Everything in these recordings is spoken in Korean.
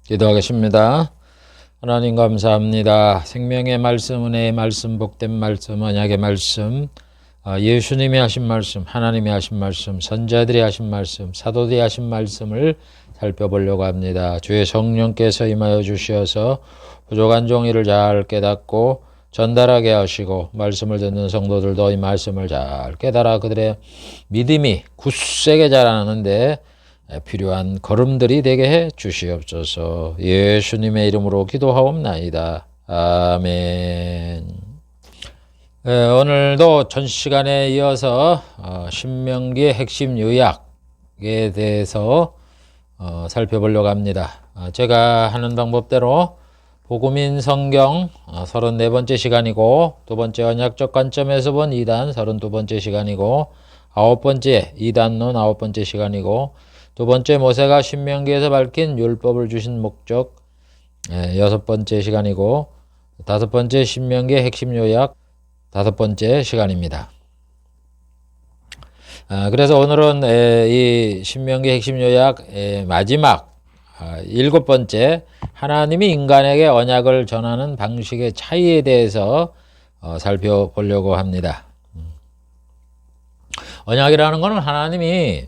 기도하겠습니다. 하나님 감사합니다. 생명의 말씀, 은혜의 말씀, 복된 말씀, 언약의 말씀, 예수님이 하신 말씀, 하나님이 하신 말씀, 선자들이 하신 말씀, 사도들이 하신 말씀을 살펴보려고 합니다. 주의 성령께서 임하여 주시어서 부족한 종이를 잘 깨닫고 전달하게 하시고 말씀을 듣는 성도들도 이 말씀을 잘 깨달아 그들의 믿음이 굳세게 자라는데 필요한 걸음들이 되게 해 주시옵소서. 예수님의 이름으로 기도하옵나이다. 아멘. 오늘도 전 시간에 이어서 신명기의 핵심 요약에 대해서 살펴보려고 합니다. 제가 하는 방법대로 복음인 성경 34번째 시간이고, 두 번째 언약적 관점에서 본 2단 32번째 시간이고, 9번째 2단론 9번째 시간이고, 두 번째 모세가 신명기에서 밝힌 율법을 주신 목적 6번째 시간이고, 다섯 번째 신명기의 핵심 요약 5번째 시간입니다. 그래서 오늘은 이 신명기 핵심 요약 마지막 7번째 하나님이 인간에게 언약을 전하는 방식의 차이에 대해서 살펴보려고 합니다. 언약이라는 것은 하나님이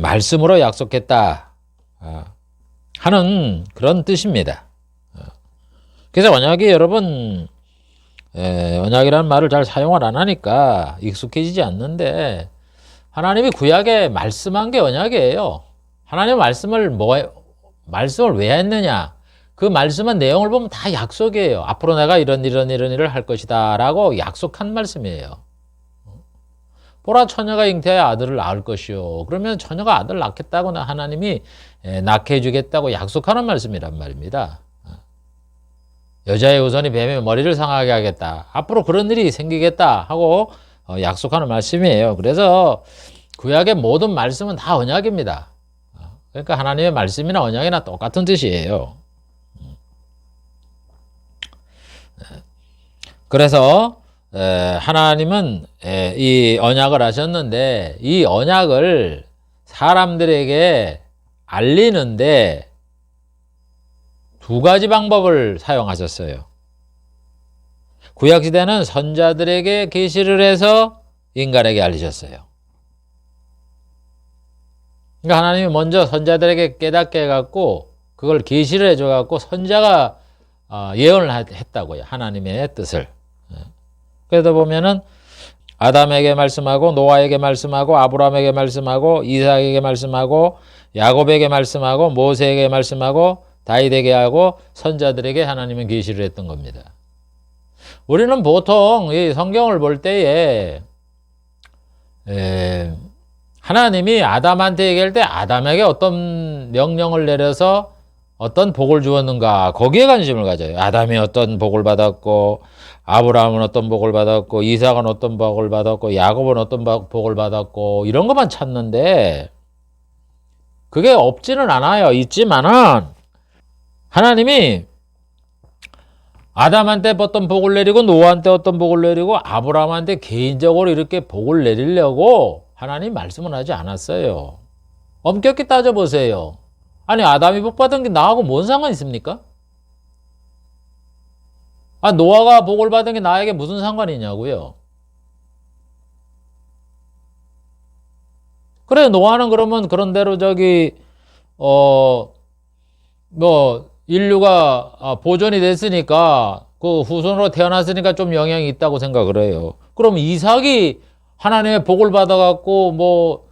말씀으로 약속했다 하는 그런 뜻입니다. 그래서 언약이 여러분 언약이라는 말을 잘 사용을 안 하니까 익숙해지지 않는데, 하나님이 구약에 말씀한 게 언약이에요. 하나님 말씀을 왜 했느냐? 그 말씀한 내용을 보면 다 약속이에요. 앞으로 내가 이런 일을 할 것이다 라고 약속한 말씀이에요. 보라, 처녀가 잉태하여 아들을 낳을 것이요. 그러면 처녀가 아들 낳겠다고 하나님이 낳게 해주겠다고 약속하는 말씀이란 말입니다. 여자의 후손이 뱀의 머리를 상하게 하겠다. 앞으로 그런 일이 생기겠다 하고 약속하는 말씀이에요. 그래서 구약의 모든 말씀은 다 언약입니다. 그러니까 하나님의 말씀이나 언약이나 똑같은 뜻이에요. 그래서 하나님은 이 언약을 하셨는데, 이 언약을 사람들에게 알리는데 두 가지 방법을 사용하셨어요. 구약시대는 선자들에게 계시를 해서 인간에게 알리셨어요. 그러니까 하나님이 먼저 선자들에게 깨닫게 해갖고 그걸 계시를 해줘갖고 선자가 예언을 했다고요. 하나님의 뜻을. 그러다 보면은 아담에게 말씀하고, 노아에게 말씀하고, 아브라함에게 말씀하고, 이삭에게 말씀하고, 야곱에게 말씀하고, 모세에게 말씀하고, 다윗에게 하고, 선자들에게 하나님은 계시를 했던 겁니다. 우리는 보통 이 성경을 볼 때에 하나님이 아담한테 얘기할 때 아담에게 어떤 명령을 내려서 어떤 복을 주었는가, 거기에 관심을 가져요. 아담이 어떤 복을 받았고, 아브라함은 어떤 복을 받았고, 이삭은 어떤 복을 받았고, 야곱은 어떤 복을 받았고, 이런 것만 찾는데 그게 없지는 않아요. 있지만은 하나님이 아담한테 어떤 복을 내리고, 노아한테 어떤 복을 내리고, 아브라함한테 개인적으로 이렇게 복을 내리려고 하나님 말씀은 하지 않았어요. 엄격히 따져보세요. 아니, 아담이 복 받은 게 나하고 뭔 상관 있습니까? 노아가 복을 받은 게 나에게 무슨 상관이냐고요. 그래, 노아는 그러면 그런대로 인류가 보존이 됐으니까, 그 후손으로 태어났으니까 좀 영향이 있다고 생각을 해요. 그럼 이삭이 하나님의 복을 받아갖고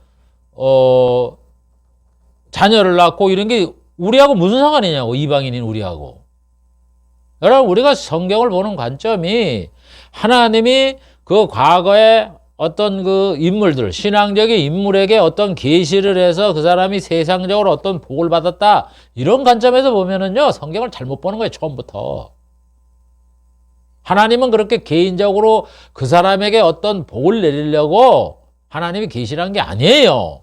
자녀를 낳고 이런 게 우리하고 무슨 상관이냐고, 이방인인 우리하고. 여러분, 우리가 성경을 보는 관점이 하나님이 그 과거에 어떤 그 인물들, 신앙적인 인물에게 어떤 계시를 해서 그 사람이 세상적으로 어떤 복을 받았다, 이런 관점에서 보면은요, 성경을 잘못 보는 거예요, 처음부터. 하나님은 그렇게 개인적으로 그 사람에게 어떤 복을 내리려고 하나님이 계시를 한 게 아니에요.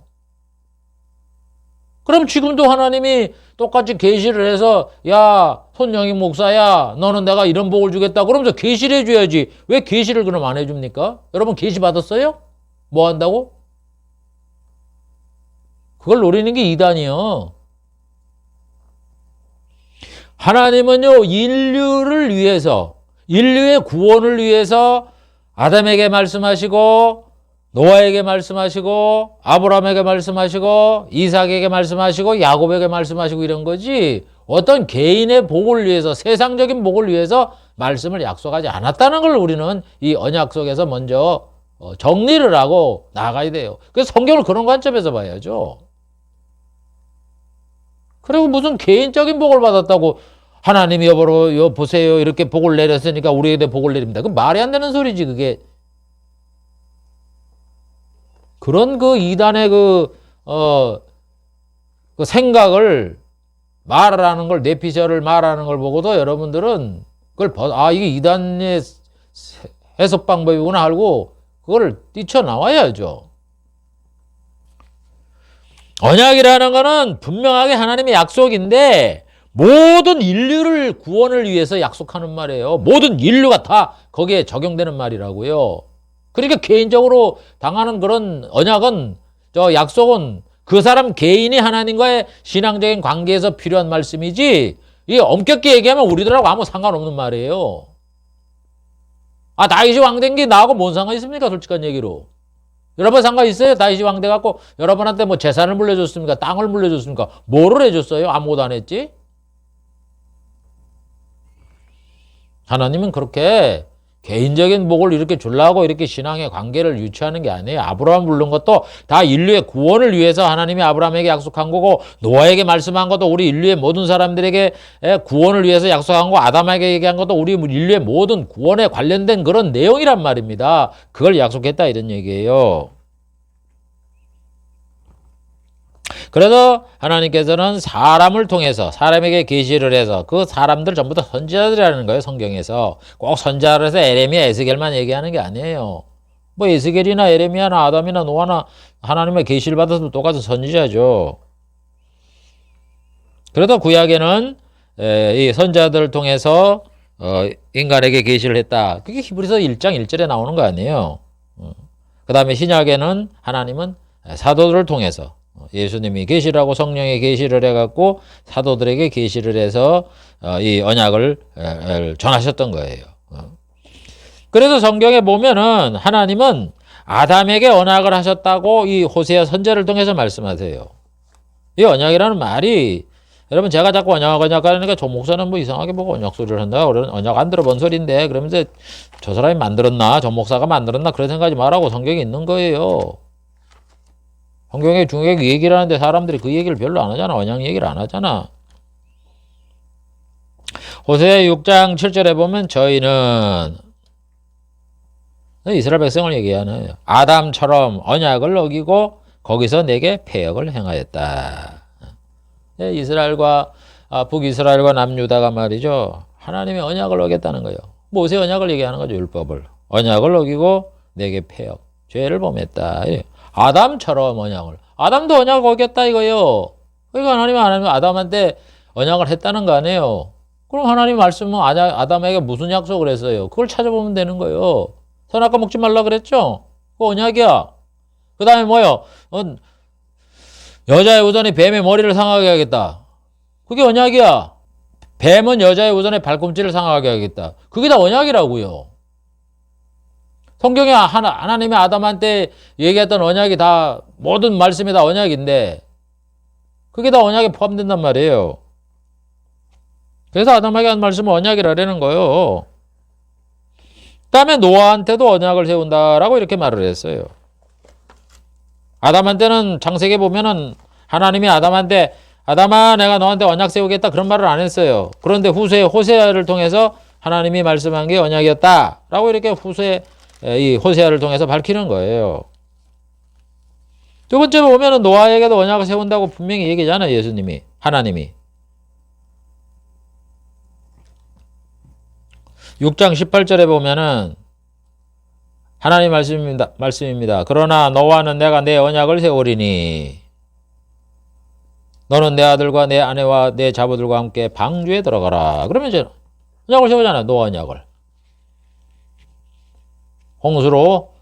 그럼 지금도 하나님이 똑같이 계시를 해서, 야, 손영희 목사야, 너는 내가 이런 복을 주겠다 그러면서 계시를 해줘야지. 왜 계시를 그럼 안 해줍니까? 여러분, 계시 받았어요? 뭐 한다고? 그걸 노리는 게 이단이요. 하나님은요, 인류를 위해서, 인류의 구원을 위해서 아담에게 말씀하시고, 노아에게 말씀하시고, 아브라함에게 말씀하시고, 이삭에게 말씀하시고, 야곱에게 말씀하시고 이런 거지, 어떤 개인의 복을 위해서, 세상적인 복을 위해서 말씀을 약속하지 않았다는 걸 우리는 이 언약 속에서 먼저 정리를 하고 나가야 돼요. 그래서 성경을 그런 관점에서 봐야죠. 그리고 무슨 개인적인 복을 받았다고 하나님이 여보로 보세요 이렇게 복을 내렸으니까 우리에게 복을 내립니다. 그 말이 안 되는 소리지 그게. 그런 그 이단의 그 생각을 말하는 걸 내피셜을 말하는 걸 보고도 여러분들은 그걸 이게 이단의 해석 방법이구나 알고 그걸 뛰쳐나와야죠. 언약이라는 거는 분명하게 하나님의 약속인데 모든 인류를 구원을 위해서 약속하는 말이에요. 모든 인류가 다 거기에 적용되는 말이라고요. 그러니까 개인적으로 당하는 그런 언약은 약속은 그 사람 개인이 하나님과의 신앙적인 관계에서 필요한 말씀이지 이게 엄격히 얘기하면 우리들하고 아무 상관없는 말이에요. 다윗이 왕 된 게 나하고 뭔 상관 있습니까? 솔직한 얘기로. 여러분 상관 있어요? 다윗이 왕 돼갖고 여러분한테 뭐 재산을 물려줬습니까? 땅을 물려줬습니까? 뭐를 해줬어요? 아무것도 안 했지? 하나님은 그렇게 개인적인 복을 이렇게 주려고 이렇게 신앙의 관계를 유치하는 게 아니에요. 아브라함 부른 것도 다 인류의 구원을 위해서 하나님이 아브라함에게 약속한 거고 노아에게 말씀한 것도 우리 인류의 모든 사람들에게 구원을 위해서 약속한 거고 아담에게 얘기한 것도 우리 인류의 모든 구원에 관련된 그런 내용이란 말입니다. 그걸 약속했다 이런 얘기예요. 그래서 하나님께서는 사람을 통해서 사람에게 계시를 해서 그 사람들 전부 다 선지자들이라는 거예요. 성경에서 꼭 선지자를 해서 에레미야 에스겔만 얘기하는 게 아니에요. 뭐 에스겔이나 에레미야나 아담이나 노아나 하나님의 계시를 받아서 똑같은 선지자죠. 그래도 구약에는 이 선지자들을 통해서 인간에게 계시를 했다. 그게 히브리서 1장 1절에 나오는 거 아니에요. 그 다음에 신약에는 하나님은 사도들을 통해서 예수님이 계시라고 성령의 계시를 해갖고 사도들에게 계시를 해서 이 언약을 전하셨던 거예요. 그래서 성경에 보면은 하나님은 아담에게 언약을 하셨다고 이 호세아 선지자를 통해서 말씀하세요. 이 언약이라는 말이 여러분 제가 자꾸 언약 하니까 조 목사는 뭐 이상하게 보고 언약 소리를 한다. 그러면 언약 안 들어본 소리인데 그러면서 저 사람이 만들었나 조 목사가 만들었나 그런 생각하지 말라고 성경에 있는 거예요. 성경에 중요하게 얘기를 하는데 사람들이 그 얘기를 별로 안 하잖아. 언약 얘기를 안 하잖아. 호세아 6장 7절에 보면 저희는 이스라엘 백성을 얘기하는 아담처럼 언약을 어기고 거기서 내게 패역을 행하였다. 이스라엘과 북이스라엘과 남유다가 말이죠. 하나님의 언약을 어겼다는 거예요. 모세 언약을 얘기하는 거죠. 율법을. 언약을 어기고 내게 패역, 죄를 범했다. 아담처럼 언약을. 아담도 언약 어겼다 이거예요. 그러니까 하나님은 아담한테 언약을 했다는 거 아니에요. 그럼 하나님 말씀은 아담에게 무슨 약속을 했어요? 그걸 찾아보면 되는 거예요. 선악과 먹지 말라 그랬죠? 그거 언약이야. 그 다음에 뭐요? 여자의 우선이 뱀의 머리를 상하게 하겠다. 그게 언약이야. 뱀은 여자의 우선의 발꿈치를 상하게 하겠다. 그게 다 언약이라고요. 성경에 하나님이 아담한테 얘기했던 언약이 다 모든 말씀이 다 언약인데 그게 다 언약에 포함된단 말이에요. 그래서 아담에게 한 말씀은 언약이라는 거예요. 그 다음에 노아한테도 언약을 세운다라고 이렇게 말을 했어요. 아담한테는 창세기에 보면은 하나님이 아담한테 아담아 내가 너한테 언약 세우겠다 그런 말을 안 했어요. 그런데 후세 호세아를 통해서 하나님이 말씀한 게 언약이었다라고 이렇게 이 호세아를 통해서 밝히는 거예요. 두 번째 보면은 노아에게도 언약을 세운다고 분명히 얘기잖아요. 예수님이 하나님이 6장 18절에 보면은 하나님 말씀입니다. 그러나 너와는 내가 내 언약을 세우리니 너는 내 아들과 내 아내와 내 자부들과 함께 방주에 들어가라. 그러면 이제 언약을 세우잖아요. 노아 언약을. 홍수로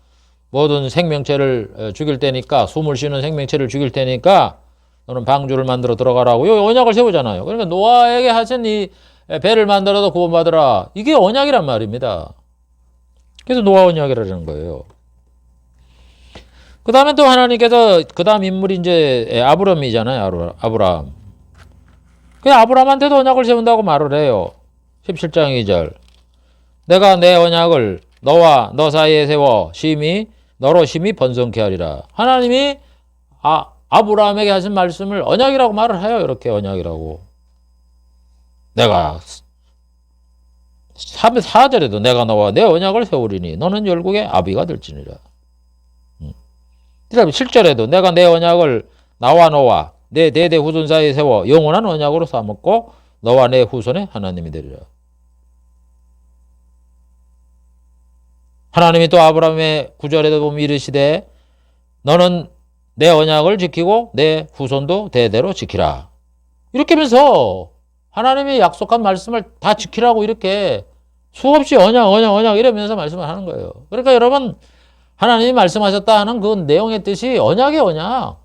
모든 생명체를 죽일 테니까 숨을 쉬는 생명체를 죽일 테니까 너는 방주를 만들어 들어가라고 요 언약을 세우잖아요. 그러니까 노아에게 하신 이 배를 만들어도 구원받으라. 이게 언약이란 말입니다. 그래서 노아 언약이라는 거예요. 그 다음에 또 하나님께서 그 다음 인물이 이제 아브람이잖아요. 아브람. 그 아브람한테도 언약을 세운다고 말을 해요. 17장 2절. 내가 내 언약을 너와 너 사이에 세워 너로 심히 번성케 하리라. 하나님이 아브라함에게 하신 말씀을 언약이라고 말을 해요. 이렇게 언약이라고. 내가 4절에도 내가 너와 내 언약을 세우리니 너는 열국의 아비가 될지니라. 그 다음에 7절에도 내가 내 언약을 나와 너와 내 대대 후손 사이에 세워 영원한 언약으로 삼았고 너와 내 후손의 하나님이 되리라. 하나님이 또 아브라함의 9절에도 보면 이르시되 너는 내 언약을 지키고 내 후손도 대대로 지키라. 이렇게 하면서 하나님이 약속한 말씀을 다 지키라고 이렇게 수없이 언약 이러면서 말씀을 하는 거예요. 그러니까 여러분 하나님이 말씀하셨다 하는 그 내용의 뜻이 언약이 언약.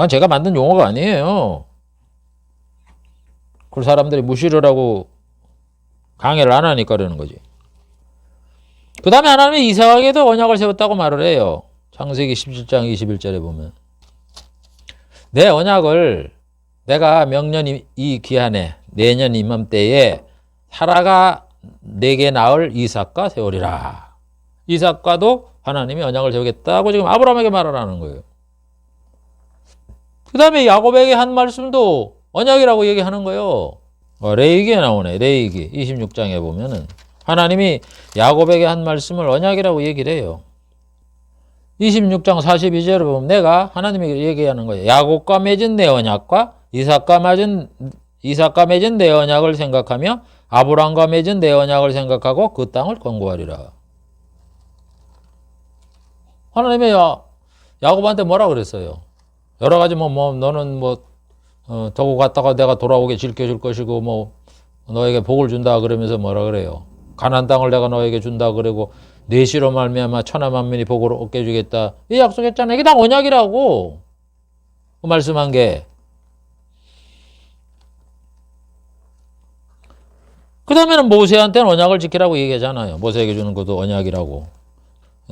제가 만든 용어가 아니에요. 그 사람들이 무시를 하고 강해를 안 하니까 그러는 거지. 그 다음에 하나님이 이삭에게도 언약을 세웠다고 말을 해요. 창세기 17장 21절에 보면 내 언약을 내가 명년 이 기한에 내년 이맘때에 사라가 내게 낳을 이삭과 세우리라. 이삭과도 하나님이 언약을 세우겠다고 지금 아브라함에게 말을 하는 거예요. 그 다음에 야곱에게 한 말씀도 언약이라고 얘기하는 거예요. 레위기에 나오네. 레위기 26장에 보면은 하나님이 야곱에게 한 말씀을 언약이라고 얘기를 해요. 26장 42절에 보면 내가 하나님이 얘기하는 거예요. 야곱과 맺은 내 언약과 이삭과 맺은 내 언약을 생각하며 아브람과 맺은 내 언약을 생각하고 그 땅을 권고하리라. 하나님이 야곱한테 뭐라 그랬어요? 여러 가지 너는 저거 갔다가 내가 돌아오게 지켜줄 것이고 너에게 복을 준다 그러면서 뭐라 그래요? 가나안 땅을 내가 너에게 준다 그러고 내 씨로 말미암아 천하 만민이 복을 얻게 해주겠다. 이 약속했잖아요. 이게 다 언약이라고 그 말씀한 게. 그 다음에는 모세한테는 언약을 지키라고 얘기하잖아요. 모세에게 주는 것도 언약이라고.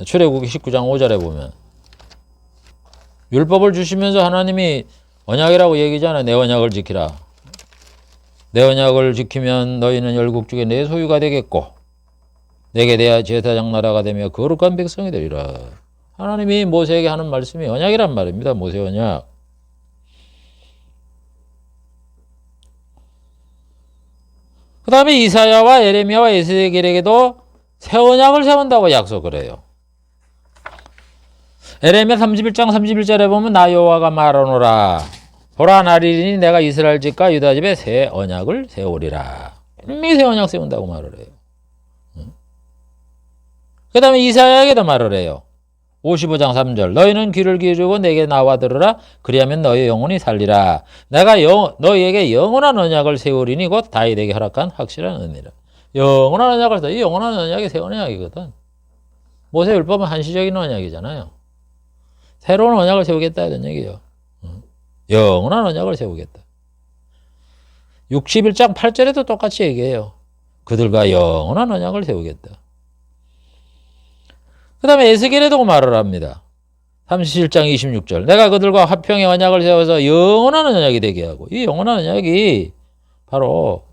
출애굽기 19장 5절에 보면 율법을 주시면서 하나님이 언약이라고 얘기잖아요. 내 언약을 지키라. 내 언약을 지키면 너희는 열국 중에 내 소유가 되겠고 내게 대하 제사장 나라가 되며 거룩한 백성이 되리라. 하나님이 모세에게 하는 말씀이 언약이란 말입니다. 모세 언약. 그 다음에 이사야와 에레미야와 에스겔에게도 새 언약을 세운다고 약속을 해요. 에레미야 31장 31절에 보면 나 여호와가 말하노라. 보라 나리니 내가 이스라엘 집과 유다 집에 새 언약을 세우리라. 이미 새 언약 세운다고 말을 해요. 그 다음에 이사야에게도 말을 해요. 55장 3절 너희는 귀를 기울이고 내게 나와 들으라. 그리하면 너희 영혼이 살리라. 내가 너희에게 영원한 언약을 세우리니 곧 다윗에게 허락한 확실한 은혜라. 영원한 언약을 이 영원한 언약이 새 언약이거든. 모세 율법은 한시적인 언약이잖아요. 새로운 언약을 세우겠다 이런 얘기예요. 영원한 언약을 세우겠다. 61장 8절에도 똑같이 얘기해요. 그들과 영원한 언약을 세우겠다. 그 다음에 에스겔에도 말을 합니다. 37장 26절 내가 그들과 화평의 언약을 세워서 영원한 언약이 되게 하고 이 영원한 언약이 바로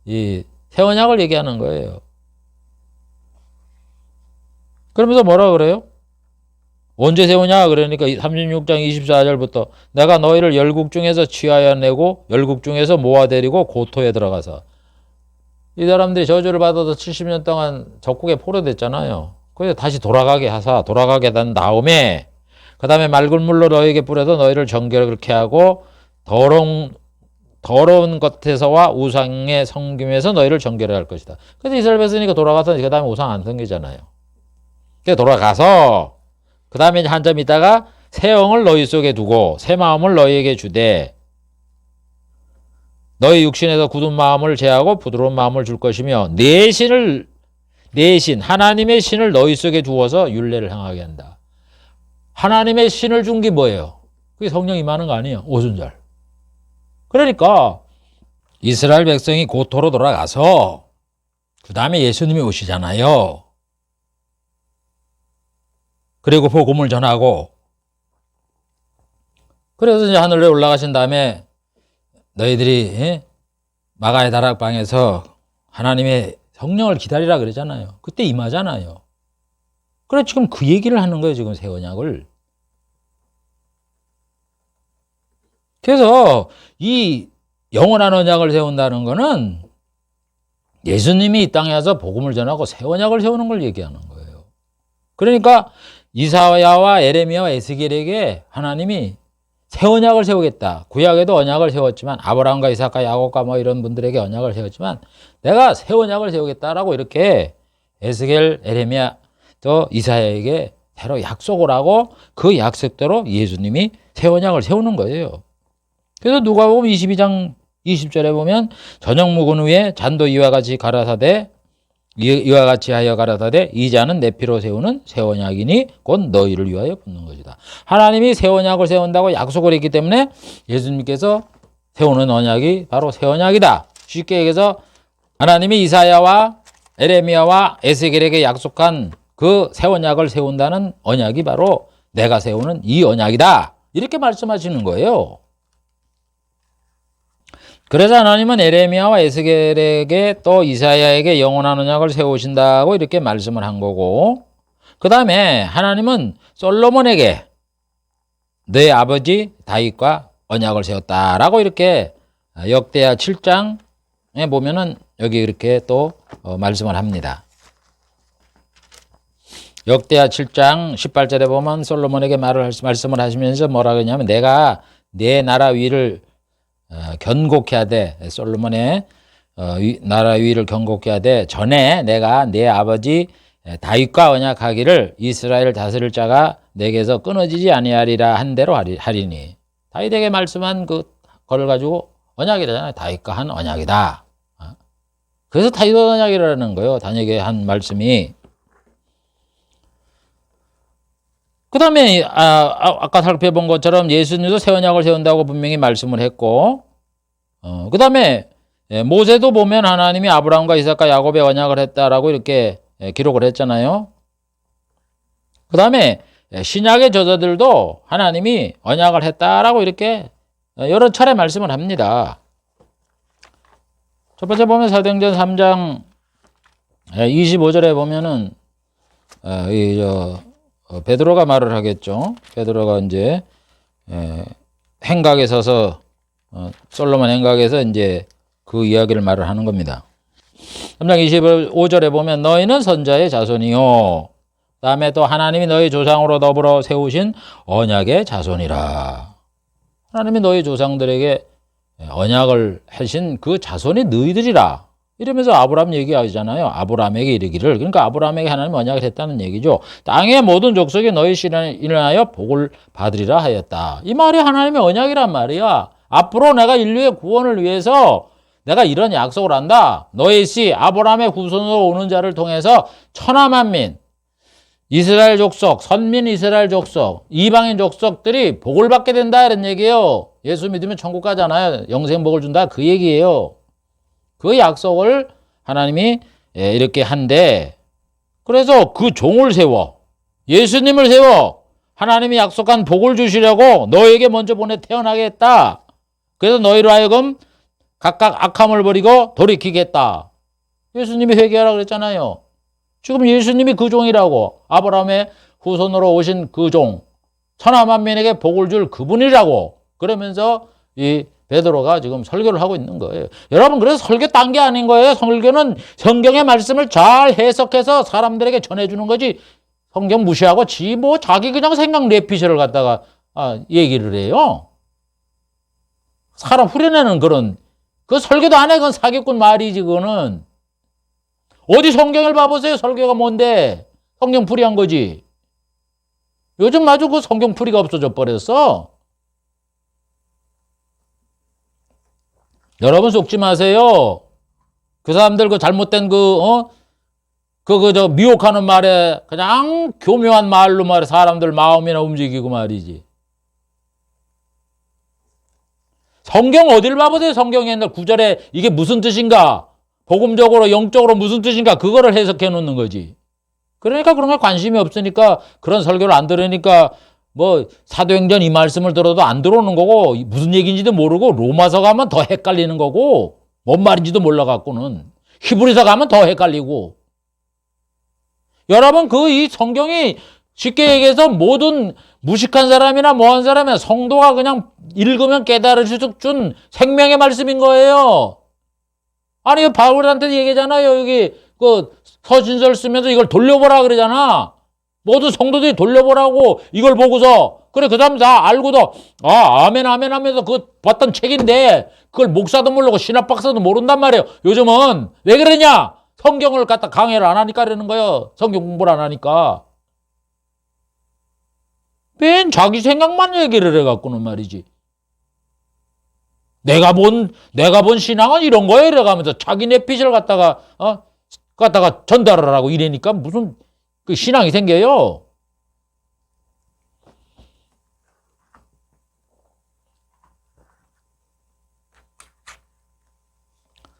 이 새 언약을 얘기하는 거예요. 그러면서 뭐라 그래요? 언제 세우냐? 그러니까 36장 24절부터 내가 너희를 열국 중에서 취하여 내고 열국 중에서 모아데리고 고토에 들어가서 이 사람들이 저주를 받아서 70년 동안 적국에 포로됐잖아요. 그래서 다시 돌아가게 된 다음에 그 다음에 맑은 물로 너희에게 뿌려서 너희를 정결케 하고 더러운 것에서와 우상의 섬김에서 너희를 정결해 할 것이다. 그래서 이스라엘 백성이니까 돌아가서 그 다음에 우상 안 섬기잖아요. 그래서 돌아가서 그 다음에 한참 있다가 새 영을 너희 속에 두고 새 마음을 너희에게 주되 너희 육신에서 굳은 마음을 제하고 부드러운 마음을 줄 것이며 내 신 하나님의 신을 너희 속에 두어서 율례를 행하게 한다. 하나님의 신을 준 게 뭐예요? 그게 성령 임하는 거 아니에요? 오순절. 그러니까 이스라엘 백성이 고토로 돌아가서 그 다음에 예수님이 오시잖아요. 그리고 복음을 전하고, 그래서 이제 하늘에 올라가신 다음에 너희들이 마가의 다락방에서 하나님의 성령을 기다리라 그러잖아요. 그때 임하잖아요. 그래 지금 그 얘기를 하는 거예요. 지금 새 언약을. 그래서 이 영원한 언약을 세운다는 거는 예수님이 이 땅에 와서 복음을 전하고 새 언약을 세우는 걸 얘기하는 거예요. 그러니까 이사야와 에레미야와 에스겔에게 하나님이 새 언약을 세우겠다. 구약에도 언약을 세웠지만 아브라함과 이삭과 야곱과 뭐 이런 분들에게 언약을 세웠지만 내가 새 언약을 세우겠다라고 이렇게 에스겔, 에레미야 또 이사야에게 새로 약속을 하고 그 약속대로 예수님이 새 언약을 세우는 거예요. 그래서 누가복음 22장 20절에 보면 저녁 묵은 후에 잔도 이와 같이 가라사대 이와 같이 하여 가라사대 이 잔은 내 피로 세우는 새 언약이니 곧 너희를 위하여 붓는 것이다. 하나님이 새 언약을 세운다고 약속을 했기 때문에 예수님께서 세우는 언약이 바로 새 언약이다. 쉽게 얘기해서 하나님이 이사야와 에레미야와 에스겔에게 약속한 그 새 언약을 세운다는 언약이 바로 내가 세우는 이 언약이다. 이렇게 말씀하시는 거예요. 그래서 하나님은 에레미야와 에스겔에게 또 이사야에게 영원한 언약을 세우신다고 이렇게 말씀을 한 거고, 그 다음에 하나님은 솔로몬에게 내 아버지 다윗과 언약을 세웠다라고 이렇게 역대하 7장에 보면은 여기 이렇게 또 말씀을 합니다. 역대하 7장 18절에 보면 솔로몬에게 말씀을 하시면서 뭐라 그러냐면 내가 내 나라 위를 견고케 하되 솔로몬의 나라 위를 견고케 하되 전에 내가 내 아버지 다윗과 언약하기를 이스라엘 다스릴 자가 내게서 끊어지지 아니하리라 한 대로 하리니. 다윗에게 말씀한 그걸 가지고 언약이라잖아요. 다윗과 한 언약이다. 그래서 다윗 언약이라는 거예요. 다윗에게 한 말씀이. 그 다음에 아까 살펴본 것처럼 예수님도 새 언약을 세운다고 분명히 말씀을 했고, 그 다음에 모세도 보면 하나님이 아브라함과 이삭과 야곱의 언약을 했다라고 이렇게 기록을 했잖아요. 그 다음에 신약의 저자들도 하나님이 언약을 했다라고 이렇게 여러 차례 말씀을 합니다. 첫 번째 보면 사도행전 3장 25절에 보면은 베드로가 말을 하겠죠. 베드로가 이제 행각에 서서 솔로몬 행각에서 이제 그 이야기를 말을 하는 겁니다. 3장 25절에 보면 너희는 선자의 자손이요. 다음에 또 하나님이 너희 조상으로 더불어 세우신 언약의 자손이라. 하나님이 너희 조상들에게 언약을 하신 그 자손이 너희들이라. 이러면서 아브라함 얘기하잖아요. 아브라함에게 이르기를. 그러니까 아브라함에게 하나님 언약을 했다는 얘기죠. 땅의 모든 족속이 너희 씨를 인하여 복을 받으리라 하였다. 이 말이 하나님의 언약이란 말이야. 앞으로 내가 인류의 구원을 위해서 내가 이런 약속을 한다. 너희 씨 아브라함의 후손으로 오는 자를 통해서 천하만민, 이스라엘 족속, 선민 이스라엘 족속, 이방인 족속들이 복을 받게 된다 이런 얘기예요. 예수 믿으면 천국 가잖아요. 영생 복을 준다 그 얘기예요. 그 약속을 하나님이 이렇게 한데, 그래서 그 종을 세워, 예수님을 세워 하나님이 약속한 복을 주시려고 너에게 먼저 보내 태어나게 했다. 그래서 너희로 하여금 각각 악함을 버리고 돌이키겠다. 예수님이 회개하라 그랬잖아요. 지금 예수님이 그 종이라고, 아브라함의 후손으로 오신 그 종, 천하만민에게 복을 줄 그분이라고 그러면서 이 베드로가 지금 설교를 하고 있는 거예요. 여러분, 그래서 설교 딴 게 아닌 거예요. 설교는 성경의 말씀을 잘 해석해서 사람들에게 전해주는 거지, 성경 무시하고 자기 그냥 생각 내피셜을 갖다가 얘기를 해요. 사람 후려내는 그 설교도 안 해. 그건 사기꾼 말이지. 그거는 어디 성경을 봐보세요. 설교가 뭔데? 성경 풀이한 거지. 요즘 아주 그 성경 풀이가 없어져 버렸어. 여러분 속지 마세요. 그 사람들 그 잘못된 저 미혹하는 말에 그냥 교묘한 말로 말해 사람들 마음이나 움직이고 말이지. 성경 어딜 봐보세요. 성경에 옛날 구절에 이게 무슨 뜻인가? 복음적으로 영적으로 무슨 뜻인가? 그거를 해석해 놓는 거지. 그러니까 그런 거 관심이 없으니까 그런 설교를 안 들으니까 뭐 사도행전 이 말씀을 들어도 안 들어오는 거고 무슨 얘기인지도 모르고 로마서 가면 더 헷갈리는 거고 뭔 말인지도 몰라갖고는 히브리서 가면 더 헷갈리고. 여러분 이 성경이 쉽게 얘기해서 모든 무식한 사람이나 뭐한 사람이나 성도가 그냥 읽으면 깨달을 수 준 생명의 말씀인 거예요. 아니 바울한테 얘기잖아요. 여기 서신서를 쓰면서 이걸 돌려보라 그러잖아. 모두 성도들이 돌려보라고 이걸 보고서 그래 그 사람 다 알고도 아멘 아멘 하면서 봤던 책인데 그걸 목사도 모르고 신학박사도 모른단 말이에요. 요즘은 왜 그러냐? 성경을 갖다 강해를 안 하니까 그러는 거예요. 성경 공부를 안 하니까. 맨 자기 생각만 얘기를 해갖고는 말이지. 내가 본 신앙은 이런 거예요. 이래가면서 자기네 핏을 갖다가 전달을 하고 이러니까 무슨 그 신앙이 생겨요.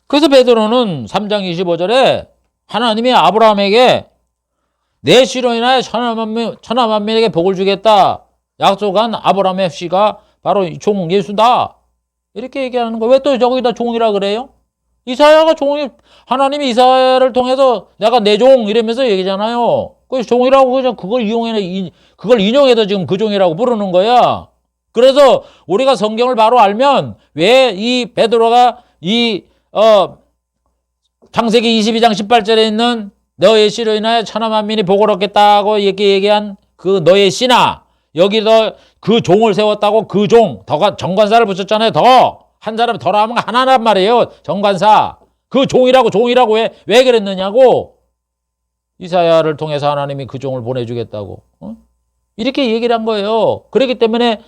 그래서 베드로는 3장 25절에 하나님이 아브라함에게 내 씨로 인하여 천하 만민에게 복을 주겠다 약속한 아브라함의 씨가 바로 종 예수다. 이렇게 얘기하는 거예요. 왜 또 저기다 종이라 그래요? 이사야가 하나님이 이사야를 통해서 내가 내 종 이러면서 얘기잖아요. 그 종이라고 그냥 그걸 인용해서 지금 그 종이라고 부르는 거야. 그래서 우리가 성경을 바로 알면 왜 이 베드로가 창세기 22장 18절에 있는 너의 씨로 인하여 천하 만민이 복을 얻겠다고 이렇게 얘기한 그 너의 씨나 여기서 그 종을 세웠다고 그 정관사를 붙였잖아요. 한 사람이 더라 하면 하나란 말이에요. 정관사. 그 종이라고 왜 그랬느냐고. 이사야를 통해서 하나님이 그 종을 보내주겠다고. 이렇게 얘기를 한 거예요. 그렇기 때문에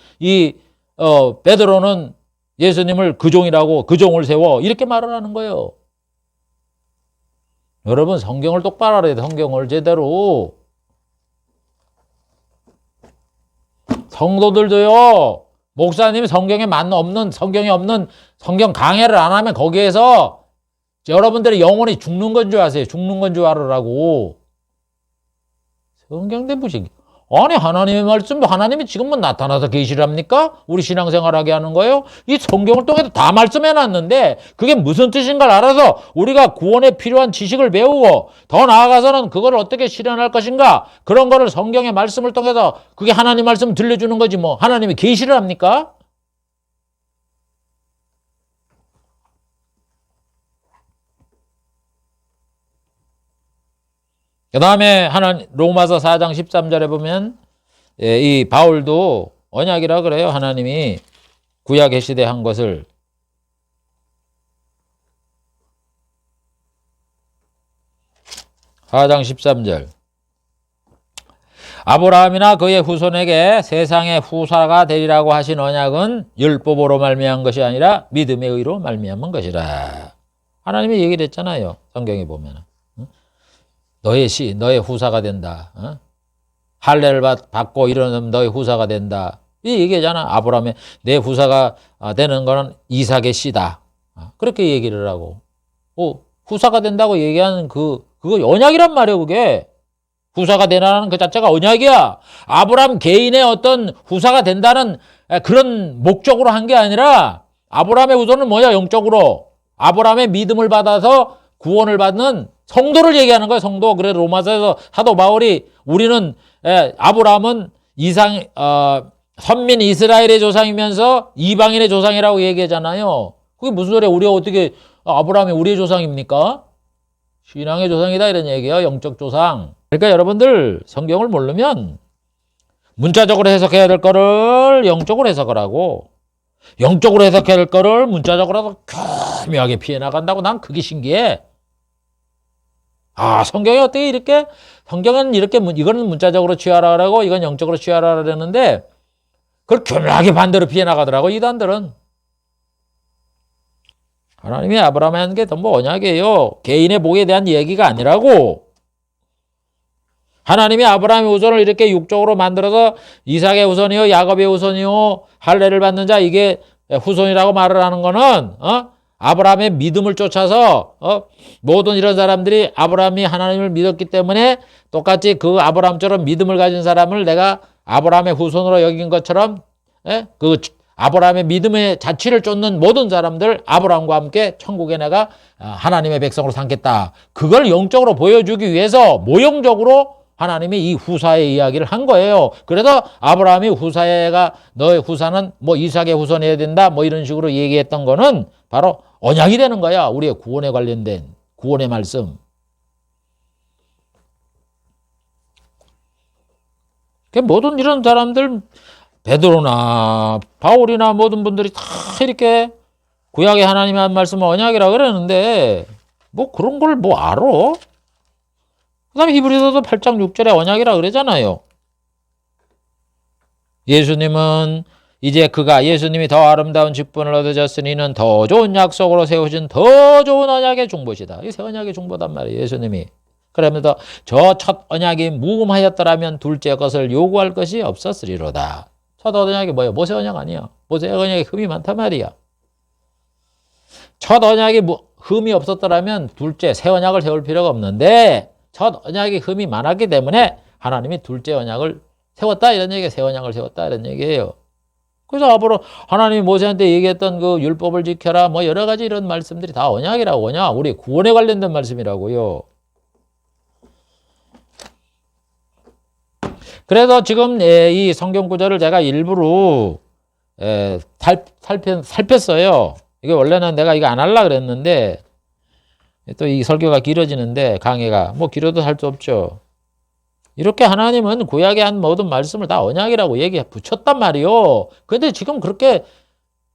베드로는 예수님을 그 종이라고 그 종을 세워 이렇게 말을 하는 거예요. 여러분 성경을 똑바로 알아야 돼. 성경을 제대로. 성도들도요. 목사님이 성경이 성경이 없는 성경 강해를 안 하면 거기에서 여러분들의 영혼이 죽는 건 줄 아세요. 죽는 건 줄 알으라고. 성경대 무식. 아니 하나님의 말씀 하나님이 지금 뭐 나타나서 계시를 합니까? 우리 신앙생활하게 하는 거예요? 이 성경을 통해서 다 말씀해놨는데 그게 무슨 뜻인가를 알아서 우리가 구원에 필요한 지식을 배우고 더 나아가서는 그걸 어떻게 실현할 것인가 그런 거를 성경의 말씀을 통해서 그게 하나님 말씀 들려주는 거지 뭐 하나님이 계시를 합니까? 그 다음에 로마서 4장 13절에 보면 이 바울도 언약이라 그래요. 하나님이 구약의 시대에 한 것을. 4장 13절 아브라함이나 그의 후손에게 세상의 후사가 되리라고 하신 언약은 율법으로 말미암은 것이 아니라 믿음의 의로 말미암은 것이라. 하나님이 얘기를 했잖아요. 성경에 보면. 너의 후사가 된다. 할례를 받고 이러면 너의 후사가 된다. 이 얘기잖아. 아브라함의 내 후사가 되는 거는 이삭의 씨다. 그렇게 얘기를 하고. 후사가 된다고 얘기하는 그거 언약이란 말이에요. 그게. 후사가 되라는 그 자체가 언약이야. 아브라함 개인의 어떤 후사가 된다는 그런 목적으로 한 게 아니라 아브라함의 후손은 뭐야? 영적으로. 아브라함의 믿음을 받아서 구원을 받는 성도를 얘기하는 거예요. 성도. 그래서 로마서에서 사도 바울이 우리는 아브라함은 선민 이스라엘의 조상이면서 이방인의 조상이라고 얘기하잖아요. 그게 무슨 소리야? 우리가 어떻게 아브라함이 우리의 조상입니까? 신앙의 조상이다 이런 얘기예요. 영적 조상. 그러니까 여러분들 성경을 모르면 문자적으로 해석해야 될 거를 영적으로 해석을 하고 영적으로 해석해야 될 거를 문자적으로 교묘하게 피해 나간다고 난 그게 신기해. 성경이 어떻게 이렇게 성경은 이렇게 이거는 문자적으로 취하라고 이건 영적으로 취하라 그러는데 그걸 교묘하게 반대로 피해 나가더라고 이단들은. 하나님이 아브라함에 한 게 전부 언약이에요. 개인의 복에 대한 얘기가 아니라고. 하나님이 아브라함의 후손을 이렇게 육적으로 만들어서 이삭의 후손이요, 야곱의 후손이요, 할례를 받는 자, 이게 후손이라고 말을 하는 거는, 아브라함의 믿음을 쫓아서, 모든 이런 사람들이 아브라함이 하나님을 믿었기 때문에 똑같이 그 아브라함처럼 믿음을 가진 사람을 내가 아브라함의 후손으로 여긴 것처럼, 그 아브라함의 믿음의 자취를 쫓는 모든 사람들, 아브라함과 함께 천국에 내가 하나님의 백성으로 삼겠다. 그걸 영적으로 보여주기 위해서 모형적으로 하나님이 이 후사의 이야기를 한 거예요. 그래서 아브라함이 후사가 너의 후사는 뭐 이삭의 후손이어야 된다 뭐 이런 식으로 얘기했던 거는 바로 언약이 되는 거야. 우리의 구원에 관련된 구원의 말씀. 모든 이런 사람들 베드로나 바울이나 모든 분들이 다 이렇게 구약의 하나님의 한 말씀을 언약이라고 그러는데 뭐 그런 걸 뭐 알아? 그 다음에 히브리서도 8장 6절에 언약이라 그러잖아요. 예수님은 이제 예수님이 더 아름다운 직분을 얻으셨으니 이는 더 좋은 약속으로 세우신 더 좋은 언약의 중보시다. 이 새 언약의 중보단 말이에요. 예수님이. 그러면서 저 첫 언약이 무금하였더라면 둘째 것을 요구할 것이 없었으리로다. 첫 언약이 뭐예요? 모세 언약 아니야. 모세 언약에 흠이 많단 말이야. 첫 언약이 흠이 없었더라면 둘째 새 언약을 세울 필요가 없는데 첫 언약이 흠이 많았기 때문에 하나님이 둘째 언약을 세웠다 이런 얘기예요. 새 언약을 세웠다 이런 얘기예요. 그래서 앞으로 하나님이 모세한테 얘기했던 그 율법을 지켜라 뭐 여러 가지 이런 말씀들이 다 언약이라고 언약. 우리 구원에 관련된 말씀이라고요. 그래서 지금 이 성경 구절을 제가 일부러 살폈어요. 이게 원래는 내가 이거 안 하려고 그랬는데 또 이 설교가 길어지는데 강의가 뭐 길어도 할 수 없죠. 이렇게 하나님은 구약에 한 모든 말씀을 다 언약이라고 얘기해 붙였단 말이요. 근데 지금 그렇게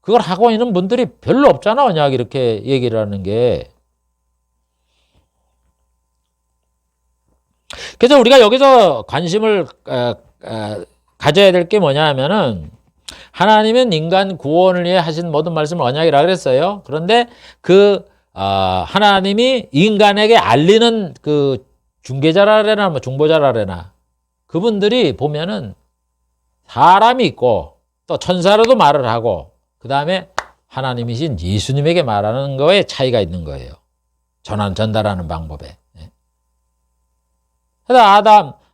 그걸 하고 있는 분들이 별로 없잖아. 언약 이렇게 얘기를 하는 게. 그래서 우리가 여기서 관심을 가져야 될 게 뭐냐 하면은 하나님은 인간 구원을 위해 하신 모든 말씀을 언약이라고 그랬어요. 그런데 하나님이 인간에게 알리는 그 중개자라래나 뭐 중보자라래나 그분들이 보면은 사람이 있고 또 천사로도 말을 하고 그 다음에 하나님이신 예수님에게 말하는 거에 차이가 있는 거예요. 전달하는 방법에. 그래서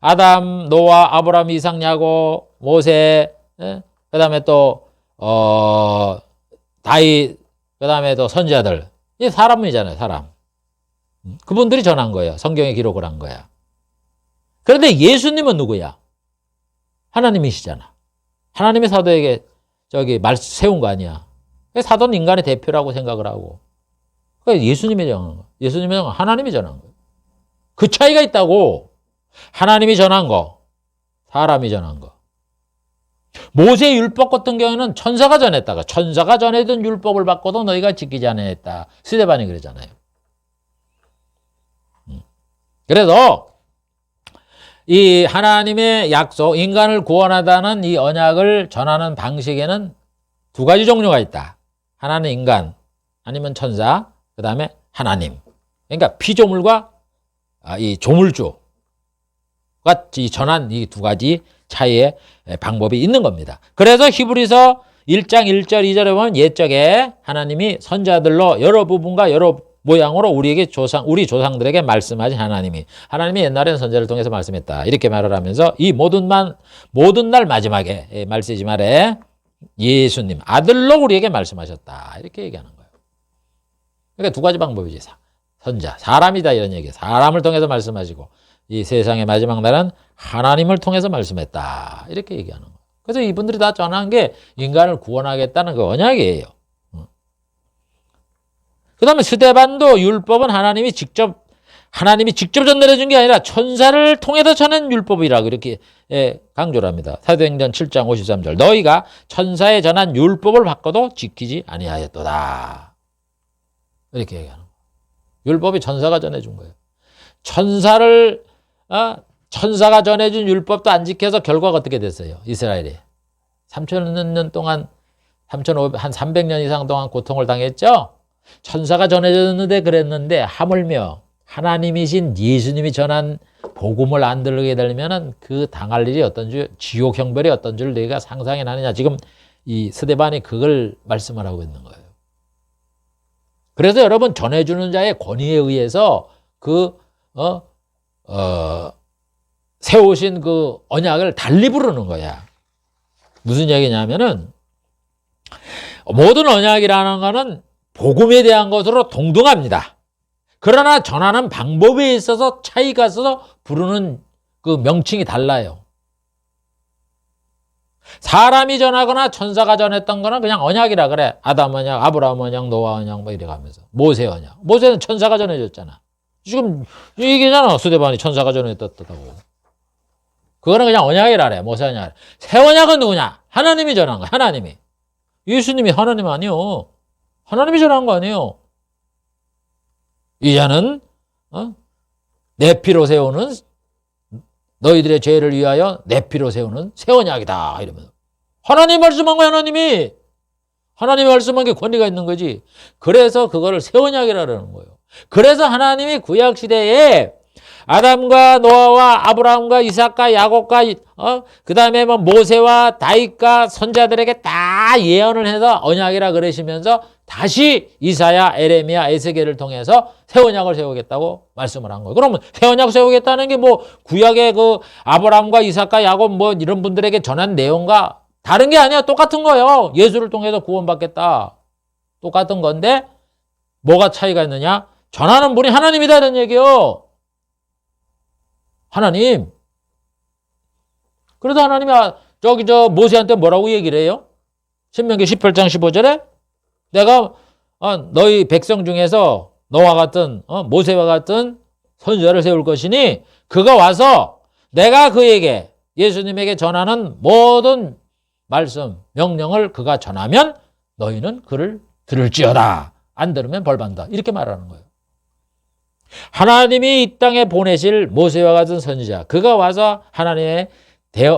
아담, 노아, 아브라함, 이삭, 야곱, 모세, 그 다음에 또 다윗, 그 다음에 또 선지자들. 이 사람이잖아요, 사람. 그분들이 전한 거예요. 성경에 기록을 한 거야. 그런데 예수님은 누구야? 하나님이시잖아. 하나님의 사도에게 세운 거 아니야. 사도는 인간의 대표라고 생각을 하고. 예수님이 전한 거. 예수님이 전한 거. 하나님이 전한 거. 그 차이가 있다고. 하나님이 전한 거. 사람이 전한 거. 모세 율법 같은 경우에는 천사가 전했다가 천사가 전해둔 율법을 받고도 너희가 지키지 않았다. 스데반이 그러잖아요. 그래서 이 하나님의 약속, 인간을 구원하다는 이 언약을 전하는 방식에는 두 가지 종류가 있다. 하나는 인간, 아니면 천사, 그 다음에 하나님. 그러니까 피조물과 이 조물주가 전한 이 두 가지 차이의 방법이 있는 겁니다. 그래서 히브리서 1장 1절 2절에 보면 옛적에 하나님이 선자들로 여러 부분과 여러 모양으로 우리 조상들에게 말씀하신 하나님이 옛날에는 선자를 통해서 말씀했다. 이렇게 말을 하면서 이 모든 날 마지막에 말세지 말에 예수님 아들로 우리에게 말씀하셨다. 이렇게 얘기하는 거예요. 그러니까 두 가지 방법이지. 선자, 사람이다 이런 얘기예요. 사람을 통해서 말씀하시고 이 세상의 마지막 날은 하나님을 통해서 말씀했다. 이렇게 얘기하는 거예요. 그래서 이분들이 다 전한 게 인간을 구원하겠다는 그 언약이에요. 그 다음에 스데반도 율법은 하나님이 직접 전달해 준 게 아니라 천사를 통해서 전한 율법이라고 이렇게 강조를 합니다. 사도행전 7장 53절. 너희가 천사에 전한 율법을 받고도 지키지 아니하였도다. 이렇게 얘기하는 거예요. 율법이 천사가 전해준 거예요. 천사가 전해준 율법도 안 지켜서 결과가 어떻게 됐어요? 이스라엘이 3,000년 동안 한 300년 이상 동안 고통을 당했죠? 천사가 전해줬는데 그랬는데 하물며 하나님이신 예수님이 전한 복음을 안 들게 되면은 그 당할 일이 어떤 줄, 지옥 형벌이 어떤 줄 너희가 상상이 나느냐. 지금 이 스데반이 그걸 말씀을 하고 있는 거예요. 그래서 여러분 전해주는 자의 권위에 의해서 세우신 그 언약을 달리 부르는 거야. 무슨 얘기냐면은 모든 언약이라는 거는 복음에 대한 것으로 동등합니다. 그러나 전하는 방법에 있어서 차이가 있어서 부르는 그 명칭이 달라요. 사람이 전하거나 천사가 전했던 거는 그냥 언약이라 그래. 아담 언약, 아브라함 언약, 노아 언약 뭐 이래 가면서. 모세 언약. 모세는 천사가 전해줬잖아. 지금 이 얘기잖아. 스데반이 천사가 전해줬다고. 그거는 그냥 언약이라 그래. 모세 언약. 새 언약은 누구냐? 하나님이 전한 거야. 하나님이. 예수님이 하나님 아니요. 하나님이 전한 거 아니에요. 이자는 내 피로 세우는 너희들의 죄를 위하여 내 피로 세우는 새 언약이다. 이러면서 하나님 말씀한 거야. 하나님이 말씀한 게 권리가 있는 거지. 그래서 그거를 새 언약이라는 거예요. 그래서 하나님이 구약 시대에 아담과 노아와 아브라함과 이삭과 야곱과 그다음에 뭐 모세와 다윗과 선자들에게 다 예언을 해서 언약이라 그러시면서 다시 이사야, 에레미야, 에스겔을 통해서 새 언약을 세우겠다고 말씀을 한 거예요. 그러면 새 언약 세우겠다는 게 뭐 구약의 그 아브라함과 이삭과 야곱 뭐 이런 분들에게 전한 내용과 다른 게 아니야. 똑같은 거예요. 예수를 통해서 구원받겠다. 똑같은 건데 뭐가 차이가 있느냐? 전하는 분이 하나님이다 이런 얘기예요. 하나님. 그래도 하나님이 모세한테 뭐라고 얘기를 해요? 신명기 18장 15절에 내가 너희 백성 중에서 너와 같은 모세와 같은 선지자를 세울 것이니 그가 와서 내가 그에게 예수님에게 전하는 모든 말씀, 명령을 그가 전하면 너희는 그를 들을지어다. 안 들으면 벌받는다. 이렇게 말하는 거예요. 하나님이 이 땅에 보내실 모세와 같은 선지자, 그가 와서 하나님의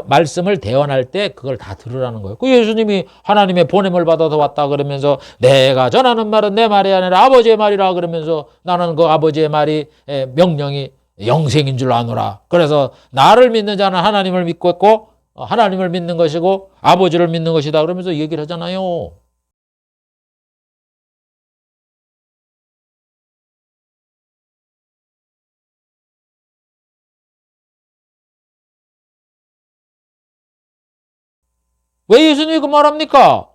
말씀을 대언할 때 그걸 다 들으라는 거예요. 그 예수님이 하나님의 보냄을 받아서 왔다 그러면서 내가 전하는 말은 내 말이 아니라 아버지의 말이라 그러면서 나는 그 아버지의 말이 명령이 영생인 줄 아노라. 그래서 나를 믿는 자는 하나님을 믿고 있고 하나님을 믿는 것이고 아버지를 믿는 것이다 그러면서 얘기를 하잖아요. 왜 예수님이 그 말합니까?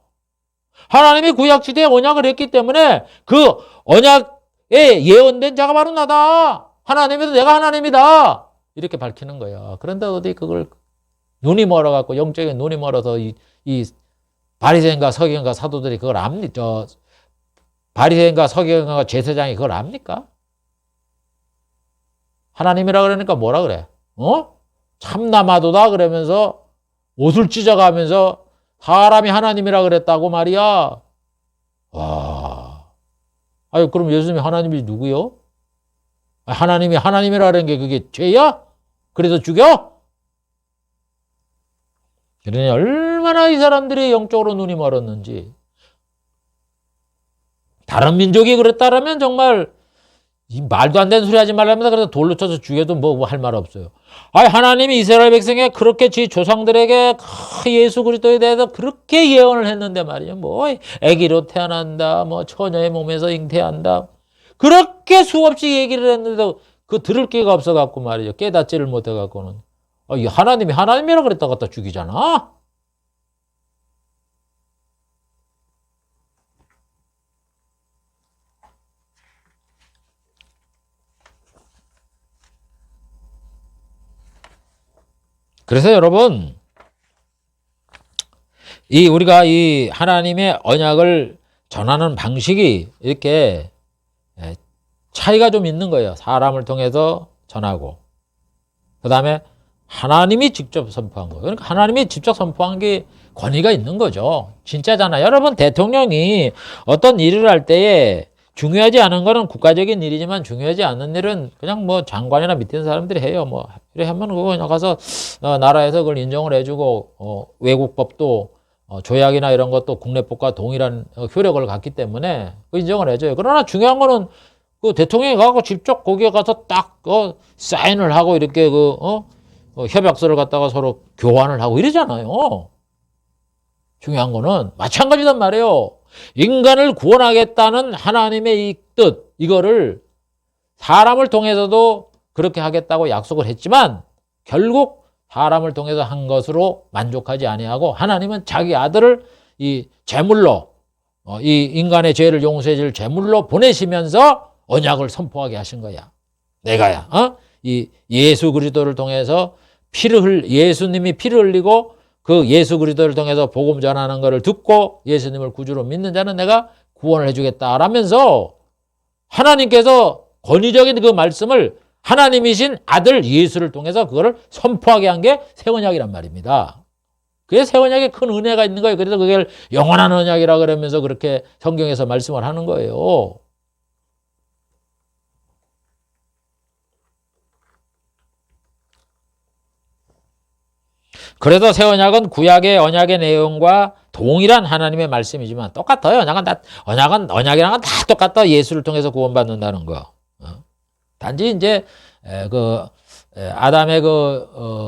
하나님이 구약시대에 언약을 했기 때문에 그 언약에 예언된 자가 바로 나다. 하나님이다. 내가 하나님이다. 이렇게 밝히는 거야. 그런데 어디 그걸 눈이 멀어갖고 영적인 눈이 멀어서 이 바리새인과 서기관과 사도들이 그걸 압니까? 바리새인과 서기관과 제사장이 그걸 압니까? 하나님이라 그러니까 뭐라 그래? 참나마도다 그러면서 옷을 찢어가면서 사람이 하나님이라 그랬다고 말이야. 와. 아유, 그럼 예수님이 하나님이 누구요? 하나님이 하나님이라는 게 그게 죄야? 그래서 죽여? 그러니 얼마나 이 사람들이 영적으로 눈이 멀었는지. 다른 민족이 그랬다라면 정말 이 말도 안 되는 소리 하지 말랍니다. 그래서 돌로 쳐서 죽여도 뭐 할 말 없어요. 하나님이 이스라엘 백성에 그렇게 지 조상들에게 예수 그리스도에 대해서 그렇게 예언을 했는데 말이죠. 뭐 아기로 태어난다, 뭐 처녀의 몸에서 잉태한다. 그렇게 수없이 얘기를 했는데도 그 들을 기가 없어갖고 말이죠. 깨닫지를 못해갖고는 이 하나님이 하나님이라 그랬다 갖다 죽이잖아. 그래서 여러분, 우리가 이 하나님의 언약을 전하는 방식이 이렇게 차이가 좀 있는 거예요. 사람을 통해서 전하고. 그 다음에 하나님이 직접 선포한 거예요. 그러니까 하나님이 직접 선포한 게 권위가 있는 거죠. 진짜잖아요. 여러분, 대통령이 어떤 일을 할 때에 중요하지 않은 거는 국가적인 일이지만 중요하지 않은 일은 그냥 뭐 장관이나 밑에 있는 사람들이 해요. 뭐 이래 하면 그거 나가서 나라에서 그걸 인정을 해주고 외국법도 조약이나 이런 것도 국내법과 동일한 효력을 갖기 때문에 그 인정을 해줘요. 그러나 중요한 거는 그 대통령이 가고 직접 거기에 가서 딱 사인을 하고 이렇게 협약서를 갖다가 서로 교환을 하고 이러잖아요. 중요한 거는 마찬가지단 말이에요. 인간을 구원하겠다는 하나님의 이 뜻, 이거를 사람을 통해서도 그렇게 하겠다고 약속을 했지만 결국 사람을 통해서 한 것으로 만족하지 아니하고 하나님은 자기 아들을 이 제물로 이 인간의 죄를 용서해 줄 제물로 보내시면서 언약을 선포하게 하신 거야. 내가야 이 예수 그리스도를 통해서 예수님이 피를 흘리고 그 예수 그리스도를 통해서 복음 전하는 것을 듣고 예수님을 구주로 믿는 자는 내가 구원을 해주겠다라면서 하나님께서 권위적인 그 말씀을 하나님이신 아들 예수를 통해서 그거를 선포하게 한 게 새 언약이란 말입니다. 그게 새 언약에 큰 은혜가 있는 거예요. 그래서 그걸 영원한 언약이라 그러면서 그렇게 성경에서 말씀을 하는 거예요. 그래도 새 언약은 구약의 언약의 내용과 동일한 하나님의 말씀이지만 똑같아요. 언약이랑은 다 똑같다. 예수를 통해서 구원받는다는 거. 단지 이제 아담의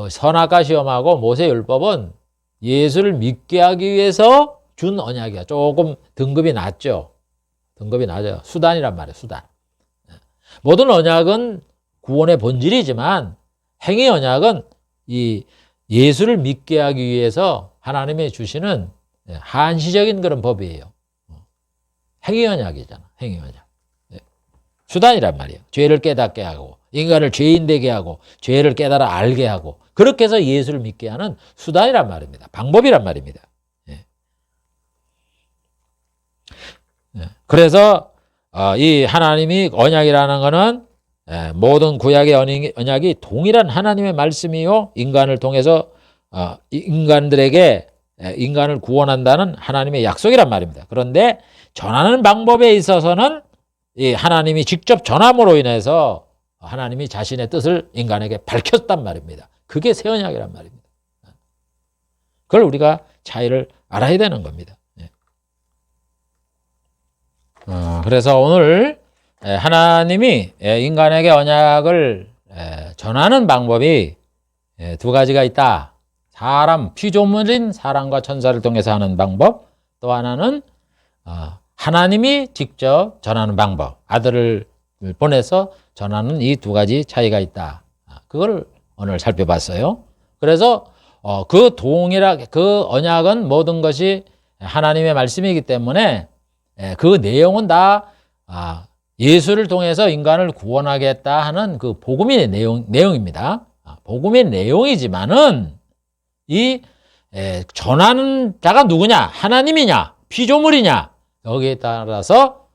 선악과 시험하고 모세 율법은 예수를 믿게 하기 위해서 준 언약이야. 조금 등급이 낮죠. 등급이 낮아요. 수단이란 말이에요. 수단. 모든 언약은 구원의 본질이지만 행위 언약은 이 예수를 믿게 하기 위해서 하나님이 주시는 한시적인 그런 법이에요. 행위 언약이잖아. 행위 언약. 수단이란 말이에요. 죄를 깨닫게 하고 인간을 죄인 되게 하고 죄를 깨달아 알게 하고 그렇게 해서 예수를 믿게 하는 수단이란 말입니다. 방법이란 말입니다. 그래서 이 하나님이 언약이라는 것은 모든 구약의 언약이 동일한 하나님의 말씀이요 인간을 통해서 인간들에게 인간을 구원한다는 하나님의 약속이란 말입니다. 그런데 전하는 방법에 있어서는 이 하나님이 직접 전함으로 인해서 하나님이 자신의 뜻을 인간에게 밝혔단 말입니다. 그게 새 언약이란 말입니다. 그걸 우리가 차이를 알아야 되는 겁니다. 그래서 오늘 하나님이 인간에게 언약을 전하는 방법이 두 가지가 있다. 피조물인 사람과 천사를 통해서 하는 방법, 또 하나는 하나님이 직접 전하는 방법, 아들을 보내서 전하는 이 두 가지 차이가 있다. 그걸 오늘 살펴봤어요. 그래서 그 언약은 모든 것이 하나님의 말씀이기 때문에 그 내용은 다 예수를 통해서 인간을 구원하겠다 하는 그 복음의 내용입니다. 복음의 내용이지만은 이 전하는 자가 누구냐? 하나님이냐? 피조물이냐? 여기에 따라서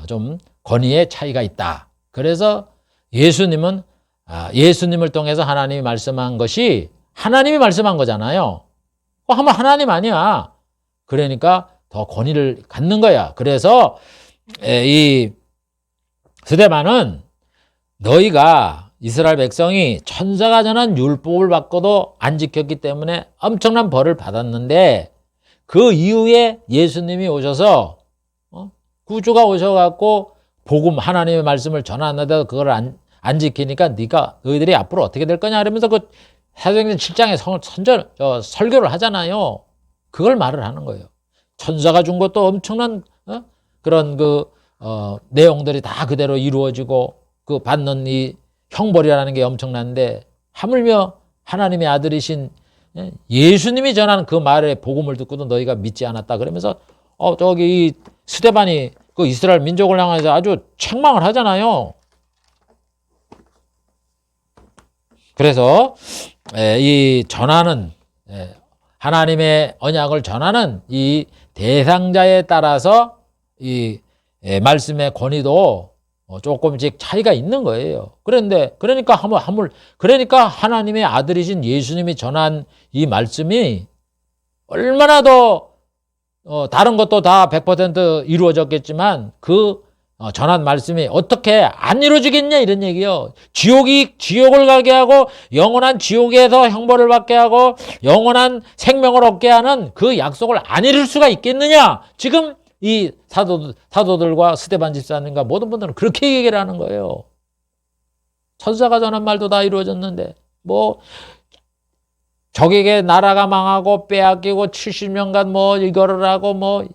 좀 권위의 차이가 있다. 그래서 예수님은 예수님을 통해서 하나님이 말씀한 것이 하나님이 말씀한 거잖아요. 하면 하나님 아니야. 그러니까 더 권위를 갖는 거야. 그래서 이 스데반은 너희가 이스라엘 백성이 천사가 전한 율법을 받고도 안 지켰기 때문에 엄청난 벌을 받았는데 그 이후에 예수님이 오셔서 구주가 오셔갖고 복음 하나님의 말씀을 전하는데 그걸 안 지키니까 너희들이 앞으로 어떻게 될 거냐 이러면서 그 사도행전 7장에 설교를 하잖아요. 그걸 말을 하는 거예요. 천사가 준 것도 엄청난 그런 내용들이 다 그대로 이루어지고 그 받는 이 형벌이라는 게 엄청난데 하물며 하나님의 아들이신 예수님이 전하는 그 말의 복음을 듣고도 너희가 믿지 않았다 그러면서 저기 이 스데반이 그 이스라엘 민족을 향해서 아주 책망을 하잖아요. 그래서 이 전하는 하나님의 언약을 전하는 이 대상자에 따라서 이 말씀의 권위도 조금씩 차이가 있는 거예요. 그러니까 하나님의 아들이신 예수님이 전한 이 말씀이 얼마나 더 다른 것도 다 100% 이루어졌겠지만 그 전한 말씀이 어떻게 안 이루어지겠냐 이런 얘기요. 지옥을 가게 하고 영원한 지옥에서 형벌을 받게 하고 영원한 생명을 얻게 하는 그 약속을 안 이룰 수가 있겠느냐. 지금 이 사도들과 스데반 집사님과 모든 분들은 그렇게 얘기를 하는 거예요. 천사가 전한 말도 다 이루어졌는데 뭐 적에게 나라가 망하고 빼앗기고 70년간 뭐 이거를 하고 뭐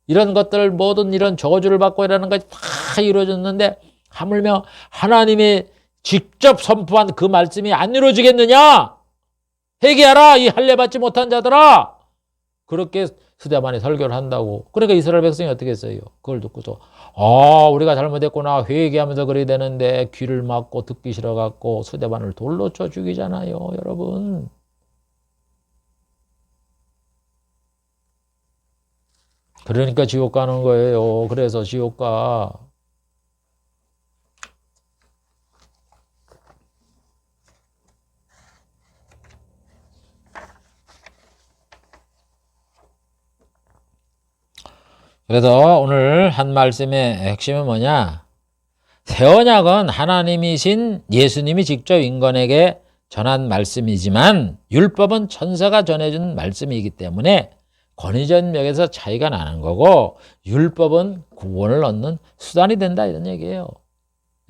이런 것들 모든 이런 저주를 받고 이러는 것이 다 이루어졌는데 하물며 하나님이 직접 선포한 그 말씀이 안 이루어지겠느냐? 회개하라 이 할례 받지 못한 자들아. 그렇게 스데반이 설교를 한다고. 그러니까 이스라엘 백성이 어떻게 했어요? 그걸 듣고서 우리가 잘못했구나 회개하면서 그래야 되는데 귀를 막고 듣기 싫어갖고 스데반을 돌로 쳐 죽이잖아요, 여러분. 그러니까 지옥 가는 거예요. 그래서 지옥 가. 그래서 오늘 한 말씀의 핵심은 뭐냐? 새 언약은 하나님이신 예수님이 직접 인간에게 전한 말씀이지만 율법은 천사가 전해준 말씀이기 때문에 권위적 면에서 차이가 나는 거고 율법은 구원을 얻는 수단이 된다 이런 얘기예요.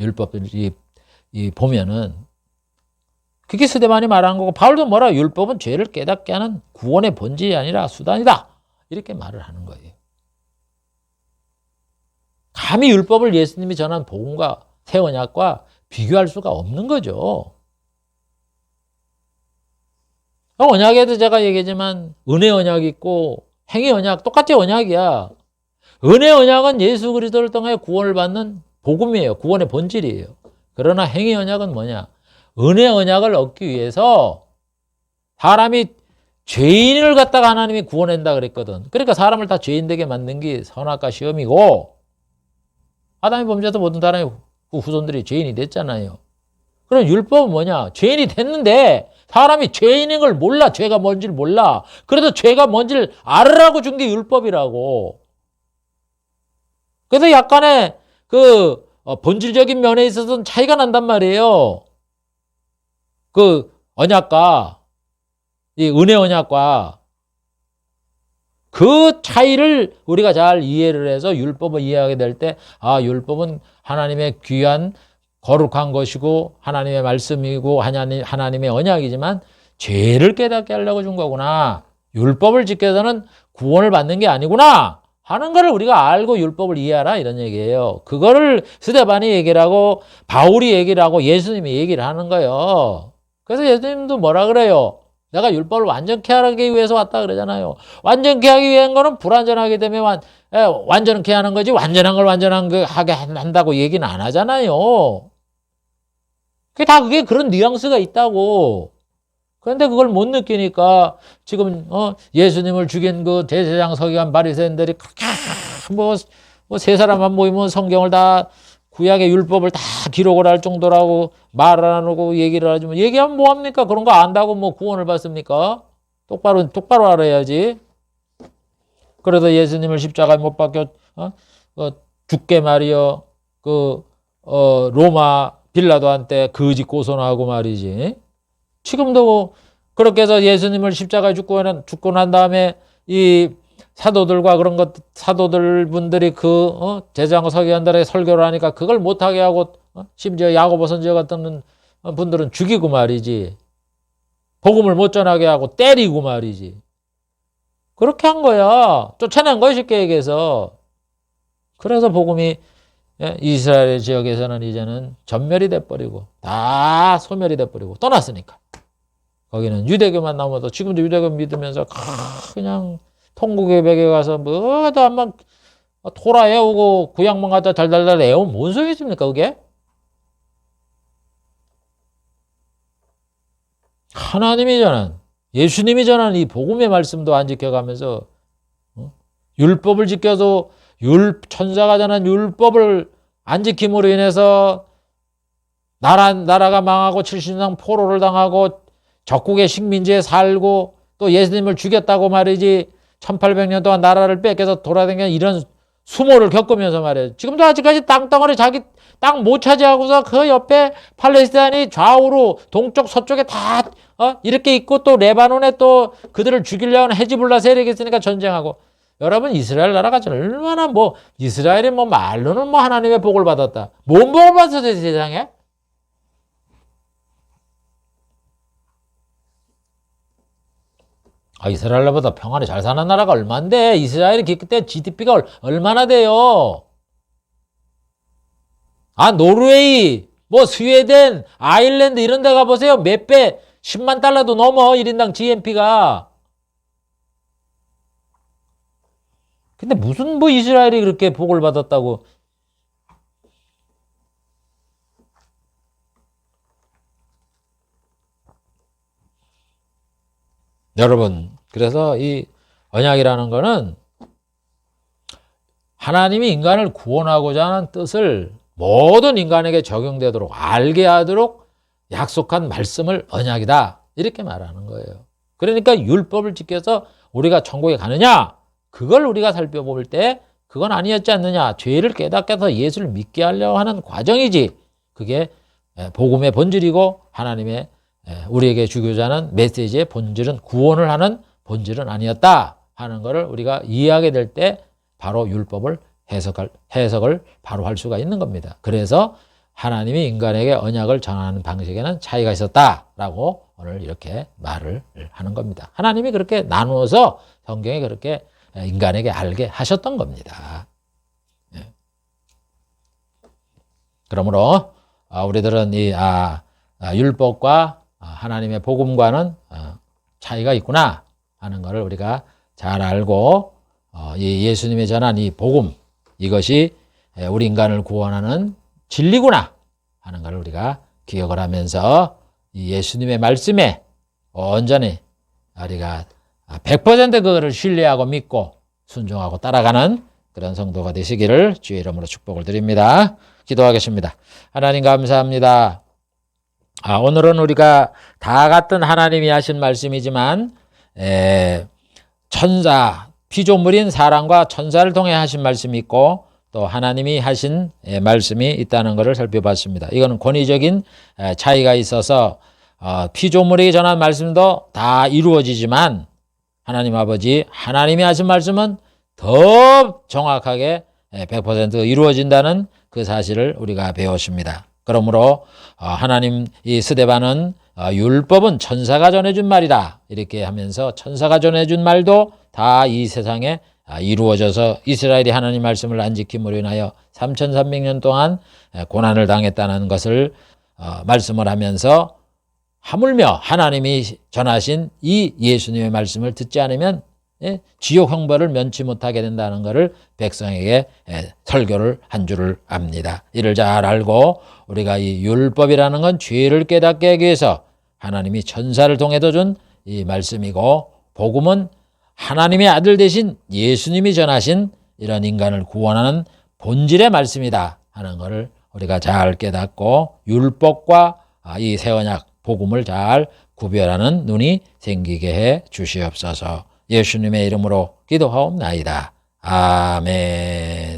율법이 보면은 그게 스데반이 말한 거고 바울도 뭐라 율법은 죄를 깨닫게 하는 구원의 본질이 아니라 수단이다 이렇게 말을 하는 거예요. 감히 율법을 예수님이 전한 복음과 새 언약과 비교할 수가 없는 거죠. 언약에도 제가 얘기했지만 은혜 언약이 있고 행위 언약 똑같이 언약이야. 은혜 언약은 예수 그리스도를 통해 구원을 받는 복음이에요. 구원의 본질이에요. 그러나 행위 언약은 뭐냐? 은혜 언약을 얻기 위해서 사람이 죄인을 갖다가 하나님이 구원한다 그랬거든. 그러니까 사람을 다 죄인 되게 만든 게 선악과 시험이고 아담이 범죄해서 모든 사람의 후손들이 죄인이 됐잖아요. 그럼 율법은 뭐냐? 죄인이 됐는데 사람이 죄인인 걸 몰라. 죄가 뭔지를 몰라. 그래도 죄가 뭔지를 알으라고 준 게 율법이라고. 그래서 약간의 그 본질적인 면에 있어서는 차이가 난단 말이에요. 그 언약과 이 은혜 언약과 그 차이를 우리가 잘 이해를 해서 율법을 이해하게 될 때 율법은 하나님의 귀한 거룩한 것이고 하나님의 말씀이고 하나님의 언약이지만 죄를 깨닫게 하려고 준 거구나. 율법을 지켜서는 구원을 받는 게 아니구나 하는 거를 우리가 알고 율법을 이해하라 이런 얘기예요. 그거를 스데반이 얘기를 하고 바울이 얘기를 하고 예수님이 얘기를 하는 거예요. 그래서 예수님도 뭐라 그래요? 내가 율법을 완전케 하기 위해서 왔다 그러잖아요. 완전케 하기 위한 거는 불완전하기 때문에 완전케 하는 거지 완전한 걸 하게 한다고 얘기는 안 하잖아요. 그게 그런 뉘앙스가 있다고. 그런데 그걸 못 느끼니까 지금 예수님을 죽인 그 대제사장 서기관 바리새인들이 그렇게 뭐 세 사람만 모이면 성경을 다 구약의 율법을 다 기록을 할 정도라고 말을 안 하고 얘기를 하지만 얘기하면 뭐합니까? 그런 거 안다고 뭐 구원을 받습니까? 똑바로 알아야지. 그래서 예수님을 십자가에 못 박혀 죽게 말이여 로마 빌라도한테 거짓 고소하고 말이지. 지금도 그렇게 해서 예수님을 십자가에 죽고 난 다음에 이 사도들과 사도들 분들이 제사장 서기관들의 설교를 하니까 그걸 못하게 하고 심지어 야고보 선지자 같은 분들은 죽이고 말이지. 복음을 못 전하게 하고 때리고 말이지. 그렇게 한 거야. 쫓아낸 거야 쉽게 얘기해서. 그래서 복음이 이스라엘 지역에서는 이제는 전멸이 돼버리고 다 소멸이 돼버리고 떠났으니까. 거기는 유대교만 남아도 지금도 유대교 믿으면서 그냥 통곡의 벽에 가서 뭐도 한번 토라 외우고 구약만 갖다 달달달 외우면 뭔 소용이 있습니까 그게? 하나님이 전한 예수님이 전한 이 복음의 말씀도 안 지켜가면서 율법을 지켜도 천사가 전한 율법을 안 지킴으로 인해서 나라가 망하고 70년 포로를 당하고 적국의 식민지에 살고 또 예수님을 죽였다고 말이지 1800년 동안 나라를 뺏겨서 돌아다니는 이런 수모를 겪으면서 말이에요. 지금도 아직까지 땅덩어리 자기 땅 못 차지하고서 그 옆에 팔레스타인이 좌우로 동쪽 서쪽에 다 이렇게 있고 또 레바논에 또 그들을 죽이려는 헤즈볼라 세력이 있으니까 전쟁하고 여러분 이스라엘 나라가 얼마나 뭐 이스라엘이 뭐 말로는 뭐 하나님의 복을 받았다. 뭔 복을 받았어 세상에? 이스라엘보다 평안히 잘 사는 나라가 얼만데 이스라엘이 그때 GDP가 얼마나 돼요? 노르웨이, 뭐 스웨덴, 아일랜드 이런 데 가보세요. 몇 배, 10만 달러도 넘어 1인당 GNP가. 근데 무슨 뭐 이스라엘이 그렇게 복을 받았다고. 여러분, 그래서 이 언약이라는 거는 하나님이 인간을 구원하고자 하는 뜻을 모든 인간에게 적용되도록 알게 하도록 약속한 말씀을 언약이다. 이렇게 말하는 거예요. 그러니까 율법을 지켜서 우리가 천국에 가느냐? 그걸 우리가 살펴볼 때 그건 아니었지 않느냐. 죄를 깨닫게 해서 예수를 믿게 하려고 하는 과정이지. 그게 복음의 본질이고 하나님의 우리에게 주고자 하는 메시지의 본질은 구원을 하는 본질은 아니었다 하는 것을 우리가 이해하게 될 때 바로 율법을 해석을 바로 할 수가 있는 겁니다. 그래서 하나님이 인간에게 언약을 전하는 방식에는 차이가 있었다라고 오늘 이렇게 말을 하는 겁니다. 하나님이 그렇게 나누어서 성경에 그렇게 인간에게 알게 하셨던 겁니다. 그러므로 우리들은 이 율법과 하나님의 복음과는 차이가 있구나 하는 것을 우리가 잘 알고 이 예수님이 전한 이 복음 이것이 우리 인간을 구원하는 진리구나 하는 것을 우리가 기억을 하면서 이 예수님의 말씀에 온전히 우리가 100% 그거를 신뢰하고 믿고 순종하고 따라가는 그런 성도가 되시기를 주의 이름으로 축복을 드립니다. 기도하겠습니다. 하나님 감사합니다. 오늘은 우리가 다 같은 하나님이 하신 말씀이지만 천사, 피조물인 사람과 천사를 통해 하신 말씀이 있고 또 하나님이 하신 말씀이 있다는 것을 살펴봤습니다. 이거는 권위적인 차이가 있어서 피조물에게 전한 말씀도 다 이루어지지만 하나님 아버지 하나님이 하신 말씀은 더 정확하게 100% 이루어진다는 그 사실을 우리가 배웠습니다. 그러므로 하나님 이 스데반은 율법은 천사가 전해준 말이다 이렇게 하면서 천사가 전해준 말도 다 이 세상에 이루어져서 이스라엘이 하나님 말씀을 안 지킴으로 인하여 3300년 동안 고난을 당했다는 것을 말씀을 하면서 하물며 하나님이 전하신 이 예수님의 말씀을 듣지 않으면 지옥 형벌을 면치 못하게 된다는 것을 백성에게 설교를 한 줄을 압니다. 이를 잘 알고 우리가 이 율법이라는 건 죄를 깨닫게 하기 위해서 하나님이 천사를 통해서 준 이 말씀이고 복음은 하나님의 아들 되신 예수님이 전하신 이런 인간을 구원하는 본질의 말씀이다 하는 것을 우리가 잘 깨닫고 율법과 이 새 언약 복음을 잘 구별하는 눈이 생기게 해 주시옵소서. 예수님의 이름으로 기도하옵나이다. 아멘.